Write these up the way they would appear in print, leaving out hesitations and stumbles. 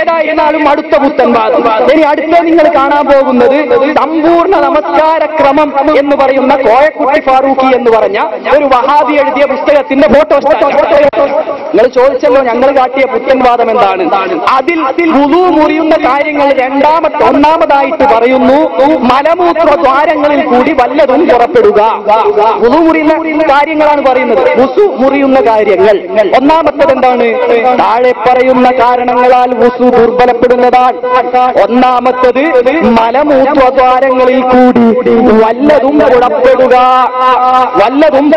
ഏതായിരുന്നാലും അടുത്ത പുത്തൻവാദം. ഇനി അടുത്ത നിങ്ങൾ കാണാൻ പോകുന്നത് സമ്പൂർണ്ണ നമസ്കാരക്രമം എന്ന് പറയുന്ന കോയക്കുട്ടി ഫാറൂഖി എന്ന് പറഞ്ഞ ഒരു വഹാബി എഴുതിയ പുസ്തകത്തിന്റെ ഫോട്ടോ. നിങ്ങൾ ചോദിച്ചല്ലോ ഞങ്ങൾ കാട്ടിയ പുത്തൻവാദം എന്താണ്. അതിൽ വുളു മുറിയുന്ന കാര്യങ്ങൾ ഒന്നാമതായിട്ട് പറയുന്നു, മലമൂത്ര ദ്വാരങ്ങളിൽ കൂടി വല്ലതും പുറപ്പെടുക. വുളു മുറിയുന്ന കാര്യങ്ങളാണ് പറയുന്നത്. വുസു മുറിയുന്ന കാര്യങ്ങൾ ഒന്നാമത്തത് എന്താണ്? താഴെ പറയുന്ന കാരണങ്ങളാൽ വുസു ദുർബലപ്പെടുന്നതാണ്. ഒന്നാമത്തത് മലമൂത്രദ്വാരങ്ങളിൽ കൂടി വല്ലതും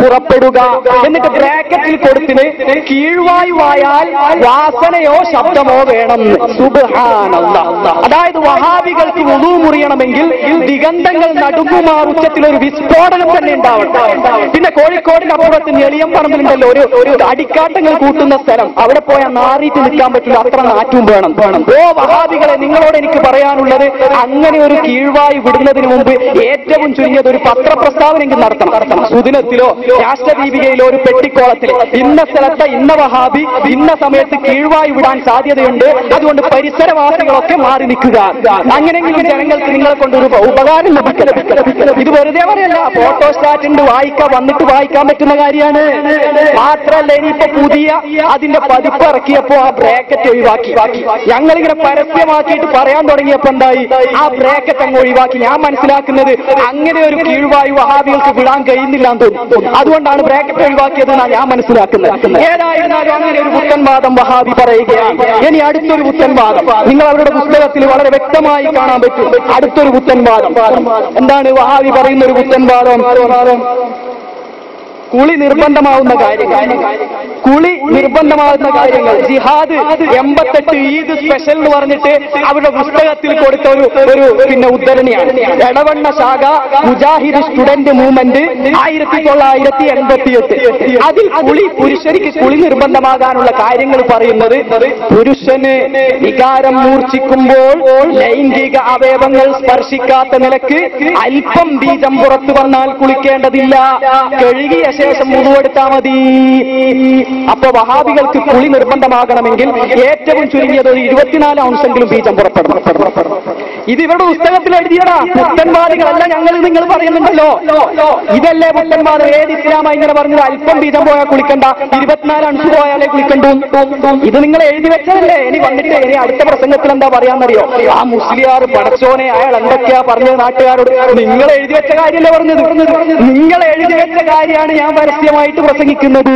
പുറപ്പെടുക. എന്നിട്ട് ബ്രാക്കറ്റിൽ കൊടുത്തിന് കീഴ്വായുവായാൽ വാസനയോ ശബ്ദമോ വേണം. സുബ്ഹാനല്ലാഹ്. അതായത് വഹാബികൾക്ക് വുളു മുറിയണമെങ്കിൽ ദിഗന്ധങ്ങൾ നടുങ്ങുമാർ ഉച്ചത്തിൽ ഒരു വിസ്ഫോടനം തന്നെ ഉണ്ടാവട്ടെ. പിന്നെ കോഴിക്കോടിന് അപ്പുറത്ത് ഞെളിയം പറമ്പിലുണ്ടല്ലോ ഒരു അടിക്കാട്ടങ്ങൾ കൂട്ടുന്ന സ്ഥലം, അവിടെ പോയാൽ നാറിയിട്ട് നിൽക്കാൻ പറ്റില്ല, അത്ര നാറ്റും വേണം. ഓ വഹാബികളെ, നിങ്ങളോട് എനിക്ക് പറയാനുള്ളത്, അങ്ങനെ ഒരു കീഴ്വായു വിടുന്നതിന് മുമ്പ് ഏറ്റവും ചുരുങ്ങിയത് ഒരു പത്രപ്രസ്താവനെങ്കിൽ നടത്തണം. സുദിനത്തിലോ രാഷ്ട്രദീപികയിലോ ഒരു പെട്ടിക്കോളത്തിൽ ഇന്ന സ്ഥലത്തെ ഇന്ന വഹാബി ഇന്ന സമയത്ത് കീഴ്വായു വിടാൻ സാധ്യതയുണ്ട്, അതുകൊണ്ട് പരിസരവാസികളൊക്കെ മാറി നിൽക്കുക. അങ്ങനെയെങ്കിലും ജനങ്ങൾക്ക് നിങ്ങളെ കൊണ്ടൊരു ഉപകാരം ലഭിക്കണം. ഇത് വെറുതെ പറയല്ല, ഫോട്ടോസ്റ്റാറ്റ് ഉണ്ട്, വന്നിട്ട് വായിക്കാൻ പറ്റുന്ന കാര്യമാണ്. മാത്രല്ല ഇനിയിപ്പോ പുതിയ അതിന്റെ പതിപ്പ് ഇറക്കിയപ്പോ ആ ബ്രാക്കറ്റ് ഒഴിവാക്കി. ഞങ്ങളിങ്ങനെ പരസ്യമാക്കിയിട്ട് പറയാൻ തുടങ്ങിയപ്പോ എന്തായി, ആ ബ്രാക്കറ്റ് അങ്ങ് ഒഴിവാക്കി. ഞാൻ മനസ്സിലാക്കുന്നത് അങ്ങനെ ഒരു കീഴ്വായു വഹാബികൾക്ക് വിടാൻ കഴിയുന്നില്ലാന്ന് തോന്നുന്നു. അതുകൊണ്ടാണ് ബ്രാക്കറ്റ് ഒഴിവാക്കിയതെന്നാണ് ഞാൻ മനസ്സിലാക്കുന്നത്. ഏതായിരുന്നാലും അങ്ങനെ ഒരു പുത്തൻവാദം വഹാബി പറയുകയാണ്. ഇനി അടുത്തൊരു പുത്തൻവാദം നിങ്ങൾ അവരുടെ പുസ്തകത്തിൽ വളരെ വ്യക്തമായി കാണാൻ പറ്റും. അടുത്തൊരു പുത്തൻവാദം എന്താണ്? വഹാബി പറയുന്ന ഒരു പുത്തൻവാദം, കുളി നിർബന്ധമാവുന്ന കാര്യങ്ങൾ. ജിഹാദ് 88 ഈദ് സ്പെഷ്യൽ എന്ന് പറഞ്ഞിട്ട് അവരുടെ പുസ്തകത്തിൽ കൊടുത്ത ഒരു ഉദ്ധരണിയാണ്. എടവണ്ണ ശാഖ മുജാഹിദ് സ്റ്റുഡന്റ് മൂവ്മെന്റ് 1988. അതിൽ പുരുഷനിക്ക് കുളി നിർബന്ധമാകാനുള്ള കാര്യങ്ങൾ പറയുന്നത്, പുരുഷന് വികാരം മൂർച്ഛിക്കുമ്പോൾ ലൈംഗിക അവയവങ്ങൾ സ്പർശിക്കാത്ത നിലക്ക് അല്പം ബീജം പുറത്തു വന്നാൽ കുളിക്കേണ്ടതില്ല, കഴുകിയ ശേഷം മുഴുവെടുത്താൽ മതി. അപ്പൊ വഹാബികൾക്ക് കുളി നിർബന്ധമാകണമെങ്കിൽ ഏറ്റവും ചുരുങ്ങിയത് ഒരു 24 ഔൺസെങ്കിലും ബീജം പുറപ്പെടണം. ഇത് ഇവരുടെ പുസ്തകത്തിൽ എഴുതിയടാ. പുത്തൻവാദികളല്ല ഞങ്ങൾ, നിങ്ങൾ പറയുന്നുണ്ടല്ലോ. ഇതല്ലേ പുത്തൻവാദം? ഏത് ഇസ്ലാമായി ഇങ്ങനെ പറഞ്ഞത്? അല്പം ബീജം പോയാൽ കുളിക്കണ്ട, 24 ഔൺസ് പോയാലേ കുളിക്കണ്ടു. ഇത് നിങ്ങൾ എഴുതി വെച്ചതല്ലേ? ഇനി അടുത്ത പ്രസംഗത്തിൽ എന്താ പറയാന്നറിയോ? ആ മുസ്ലിയാർ പടച്ചോനെ അയാൾ എന്തൊക്കെയാ പറഞ്ഞത് നാട്ടുകാരോട്? നിങ്ങൾ എഴുതി വെച്ച കാര്യമല്ലേ പറഞ്ഞത്? നിങ്ങൾ എഴുതി വെച്ച കാര്യമാണ് ഞാൻ പരസ്യമായിട്ട് പ്രസംഗിക്കുന്നത്.